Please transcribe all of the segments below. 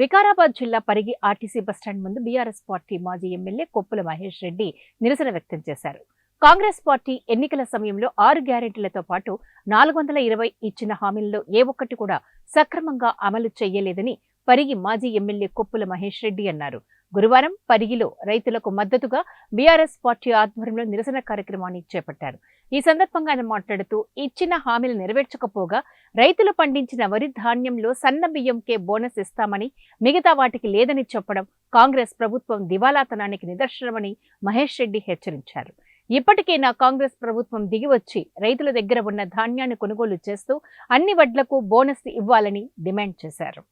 వికారాబాద్ జిల్లా Parigi RTC bus stand ముందు BRS party మాజీ ఎమ్మెల్యే కొప్పుల మహేష్ రెడ్డి నిరసన వ్యక్తం చేశారు. కాంగ్రెస్ పార్టీ ఎన్నికల సమయంలో 6 గ్యారెంటీలతో పాటు 420 ఇచ్చిన హామీల్లో ఏ ఒక్కటి కూడా సక్రమంగా అమలు చేయలేదని పరిగి మాజీ ఎమ్మెల్యే కొప్పుల మహేష్ రెడ్డి అన్నారు. గురువారం పరిగిలో రైతులకు మద్దతుగా బీఆర్ఎస్ పార్టీ ఆధ్వర్యంలో నిరసన కార్యక్రమాన్ని చేపట్టారు. ఈ సందర్భంగా ఆయన మాట్లాడుతూ ఇచ్చిన హామీలు నెరవేర్చకపోగా రైతులు పండించిన వరి ధాన్యంలో సన్న బియ్యంకే బోనస్ ఇస్తామని మిగతా వాటికి లేదని చెప్పడం కాంగ్రెస్ ప్రభుత్వం దివాలాతనానికి నిదర్శనమని మహేష్ రెడ్డి హెచ్చరించారు. ఇప్పటికైనా కాంగ్రెస్ ప్రభుత్వం దిగివచ్చి రైతుల దగ్గర ఉన్న ధాన్యాన్ని కొనుగోలు చేస్తూ అన్ని వడ్లకు బోనస్ ఇవ్వాలని డిమాండ్ చేశారు.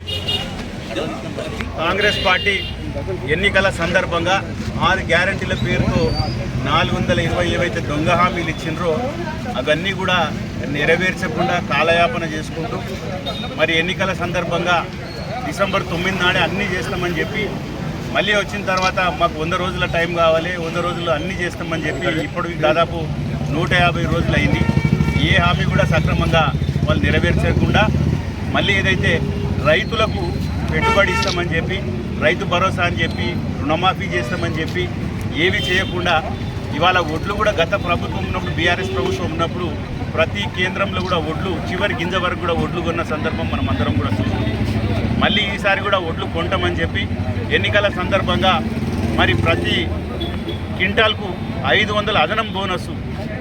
కాంగ్రెస్ పార్టీ ఎన్నికల సందర్భంగా 6 గ్యారెంటీల పేరుతో 420 ఏవైతే దొంగ హామీలు ఇచ్చిండ్రో అవన్నీ కూడా నెరవేర్చకుండా కాలయాపన చేసుకుంటూ మరి ఎన్నికల సందర్భంగా డిసెంబర్ 9 నాడే అన్నీ చేస్తామని చెప్పి మళ్ళీ వచ్చిన తర్వాత మాకు 100 రోజుల టైం కావాలి, 100 రోజుల్లో అన్నీ చేస్తామని చెప్పి ఇప్పుడు దాదాపు 150 రోజులు అయింది. ఏ హామీ కూడా సక్రమంగా వాళ్ళు నెరవేర్చకుండా మళ్ళీ ఏదైతే రైతులకు పెట్టుబడి ఇస్తామని చెప్పి, రైతు భరోసా అని చెప్పి, రుణమాఫీ చేస్తామని చెప్పి ఏవి చేయకుండా ఇవాళ ఒడ్లు కూడా గత ప్రభుత్వం ఉన్నప్పుడు బీఆర్ఎస్ ప్రభుత్వం ఉన్నప్పుడు ప్రతి కేంద్రంలో కూడా ఒడ్లు చివరి గింజ వరకు కూడా ఒడ్లు కొన్న సందర్భం మనం అందరం కూడా చూసాం. మళ్ళీ ఈసారి కూడా ఒడ్లు కొంటామని చెప్పి ఎన్నికల సందర్భంగా మరి ప్రతి క్వింటాల్కు 500 అదనం బోనస్,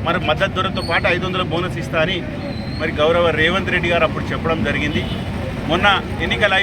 మరి మద్దతు ధరతో పాటు 500 బోనస్ ఇస్తా అని మరి గౌరవ రేవంత్ రెడ్డి గారు అప్పుడు చెప్పడం జరిగింది. మొన్న ఎన్నికల